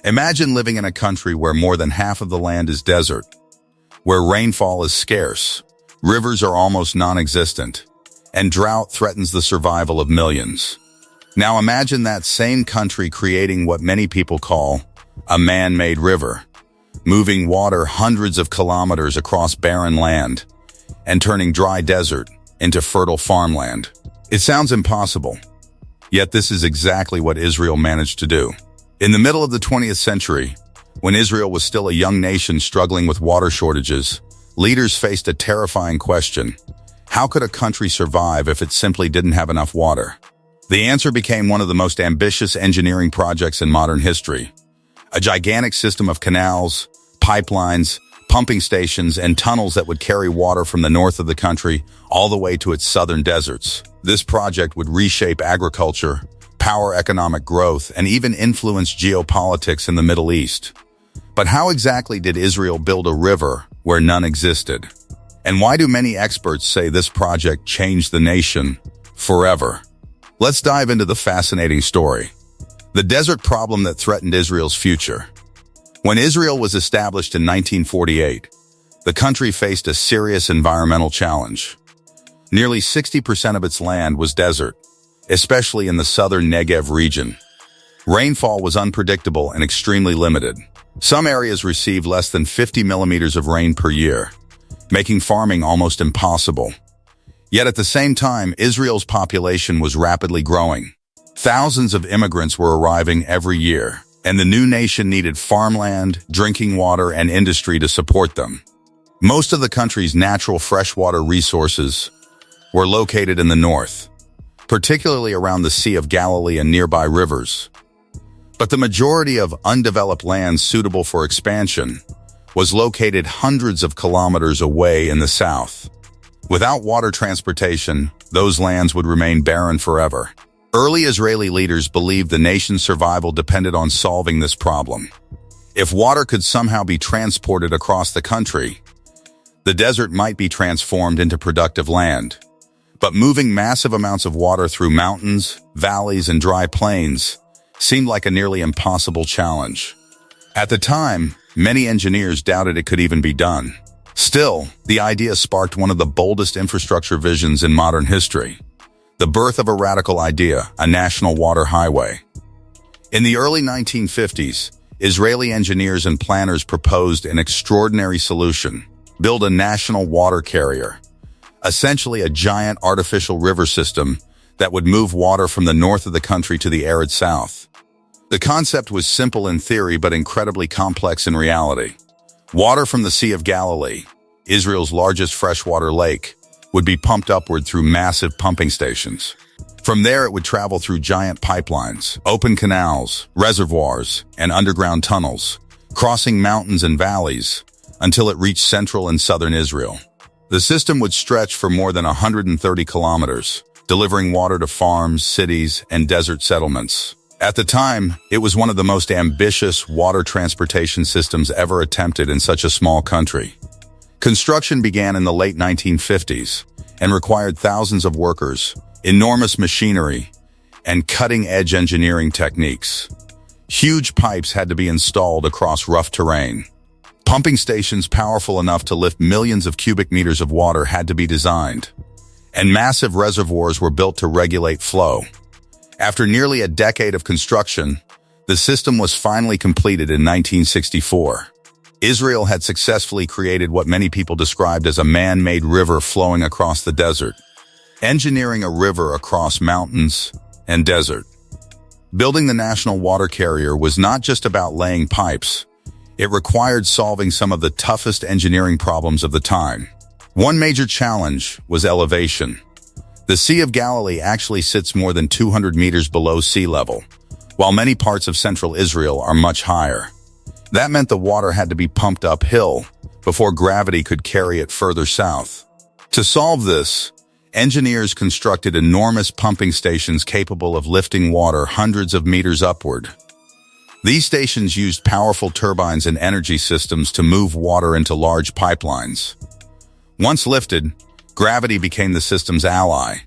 Imagine living in a country where more than half of the land is desert, where rainfall is scarce, rivers are almost non-existent, and drought threatens the survival of millions. Now imagine that same country creating what many people call a man-made river, moving water hundreds of kilometers across barren land and turning dry desert into fertile farmland. It sounds impossible, yet this is exactly what Israel managed to do. In the middle of the 20th century, when Israel was still a young nation struggling with water shortages, leaders faced a terrifying question. How could a country survive if it simply didn't have enough water? The answer became one of the most ambitious engineering projects in modern history. A gigantic system of canals, pipelines, pumping stations, and tunnels that would carry water from the north of the country all the way to its southern deserts. This project would reshape agriculture, power economic growth, and even influence geopolitics in the Middle East. But how exactly did Israel build a river where none existed? And why do many experts say this project changed the nation forever? Let's dive into the fascinating story. The desert problem that threatened Israel's future. When Israel was established in 1948, the country faced a serious environmental challenge. Nearly 60% of its land was desert, especially in the southern Negev region. Rainfall was unpredictable and extremely limited. Some areas received less than 50 millimeters of rain per year, making farming almost impossible. Yet at the same time, Israel's population was rapidly growing. Thousands of immigrants were arriving every year, and the new nation needed farmland, drinking water, and industry to support them. Most of the country's natural freshwater resources were located in the north, particularly around the Sea of Galilee and nearby rivers. But the majority of undeveloped land suitable for expansion was located hundreds of kilometers away in the south. Without water transportation, those lands would remain barren forever. Early Israeli leaders believed the nation's survival depended on solving this problem. If water could somehow be transported across the country, the desert might be transformed into productive land. But moving massive amounts of water through mountains, valleys, and dry plains seemed like a nearly impossible challenge. At the time, many engineers doubted it could even be done. Still, the idea sparked one of the boldest infrastructure visions in modern history. The birth of a radical idea, a national water highway. In the early 1950s, Israeli engineers and planners proposed an extraordinary solution: build a national water carrier, essentially a giant artificial river system that would move water from the north of the country to the arid south. The concept was simple in theory but incredibly complex in reality. Water from the Sea of Galilee, Israel's largest freshwater lake, would be pumped upward through massive pumping stations. From there, it would travel through giant pipelines, open canals, reservoirs, and underground tunnels, crossing mountains and valleys until it reached central and southern Israel. The system would stretch for more than 130 kilometers, delivering water to farms, cities, and desert settlements. At the time, it was one of the most ambitious water transportation systems ever attempted in such a small country. Construction began in the late 1950s and required thousands of workers, enormous machinery, and cutting-edge engineering techniques. Huge pipes had to be installed across rough terrain. Pumping stations powerful enough to lift millions of cubic meters of water had to be designed, and massive reservoirs were built to regulate flow. After nearly a decade of construction, the system was finally completed in 1964. Israel had successfully created what many people described as a man-made river flowing across the desert, engineering a river across mountains and desert. Building the national water carrier was not just about laying pipes. It required solving some of the toughest engineering problems of the time. One major challenge was elevation. The Sea of Galilee actually sits more than 200 meters below sea level, while many parts of central Israel are much higher. That meant the water had to be pumped uphill before gravity could carry it further south. To solve this, engineers constructed enormous pumping stations capable of lifting water hundreds of meters upward. These stations used powerful turbines and energy systems to move water into large pipelines. Once lifted, gravity became the system's ally.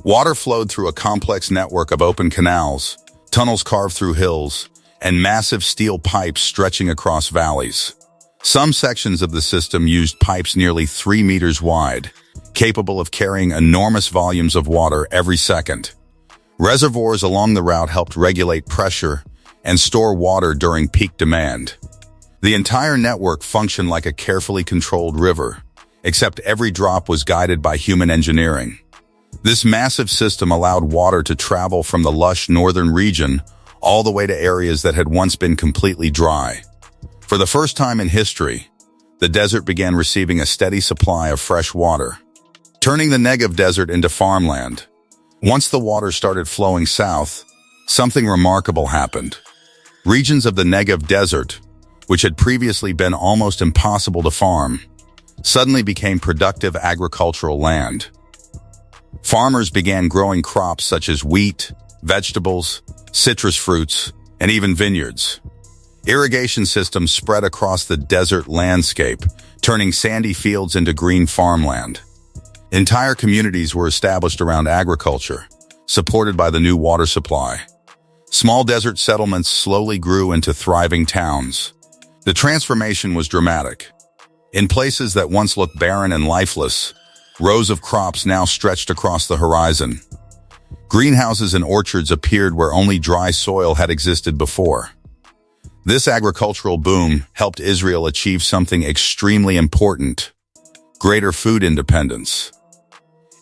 Water flowed through a complex network of open canals, tunnels carved through hills, and massive steel pipes stretching across valleys. Some sections of the system used pipes nearly 3 meters wide, capable of carrying enormous volumes of water every second. Reservoirs along the route helped regulate pressure and store water during peak demand. The entire network functioned like a carefully controlled river, except every drop was guided by human engineering. This massive system allowed water to travel from the lush northern region all the way to areas that had once been completely dry. For the first time in history, the desert began receiving a steady supply of fresh water, turning the Negev Desert into farmland. Once the water started flowing south, something remarkable happened. Regions of the Negev Desert, which had previously been almost impossible to farm, suddenly became productive agricultural land. Farmers began growing crops such as wheat, vegetables, citrus fruits, and even vineyards. Irrigation systems spread across the desert landscape, turning sandy fields into green farmland. Entire communities were established around agriculture, supported by the new water supply. Small desert settlements slowly grew into thriving towns. The transformation was dramatic. In places that once looked barren and lifeless, rows of crops now stretched across the horizon. Greenhouses and orchards appeared where only dry soil had existed before. This agricultural boom helped Israel achieve something extremely important: greater food independence.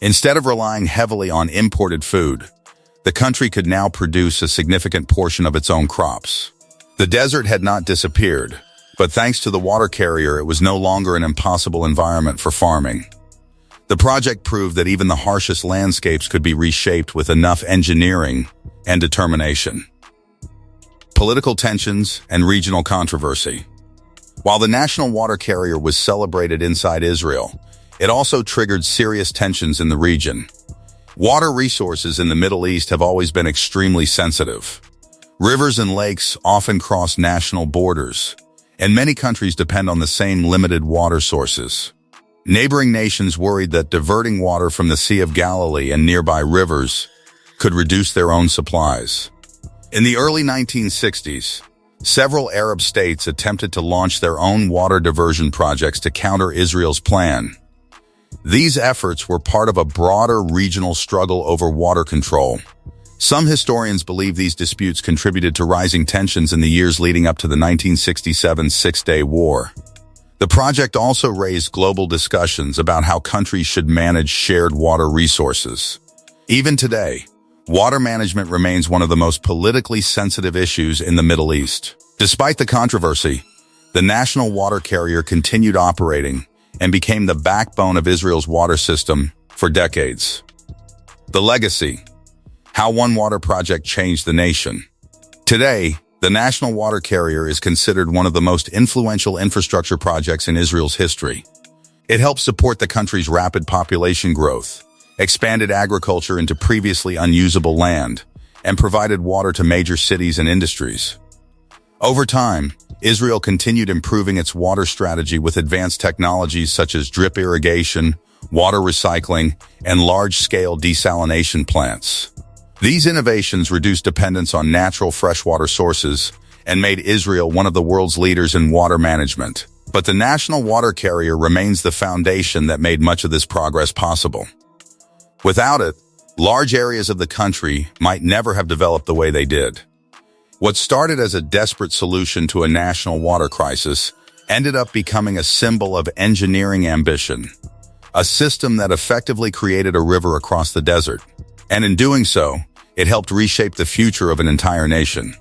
Instead of relying heavily on imported food, the country could now produce a significant portion of its own crops. The desert had not disappeared, but thanks to the water carrier, it was no longer an impossible environment for farming. The project proved that even the harshest landscapes could be reshaped with enough engineering and determination. Political tensions and regional controversy. While the national water carrier was celebrated inside Israel, it also triggered serious tensions in the region. Water resources in the Middle East have always been extremely sensitive. Rivers and lakes often cross national borders, and many countries depend on the same limited water sources. Neighboring nations worried that diverting water from the Sea of Galilee and nearby rivers could reduce their own supplies. In the early 1960s, several Arab states attempted to launch their own water diversion projects to counter Israel's plan. These efforts were part of a broader regional struggle over water control. Some historians believe these disputes contributed to rising tensions in the years leading up to the 1967 Six-Day War. The project also raised global discussions about how countries should manage shared water resources. Even today, water management remains one of the most politically sensitive issues in the Middle East. Despite the controversy, the national water carrier continued operating and became the backbone of Israel's water system for decades. The legacy: how one water project changed the nation. Today, the national water carrier is considered one of the most influential infrastructure projects in Israel's history. It helped support the country's rapid population growth, expanded agriculture into previously unusable land, and provided water to major cities and industries. Over time, Israel continued improving its water strategy with advanced technologies such as drip irrigation, water recycling, and large-scale desalination plants. These innovations reduced dependence on natural freshwater sources and made Israel one of the world's leaders in water management. But the national water carrier remains the foundation that made much of this progress possible. Without it, large areas of the country might never have developed the way they did. What started as a desperate solution to a national water crisis ended up becoming a symbol of engineering ambition, a system that effectively created a river across the desert. And in doing so, it helped reshape the future of an entire nation.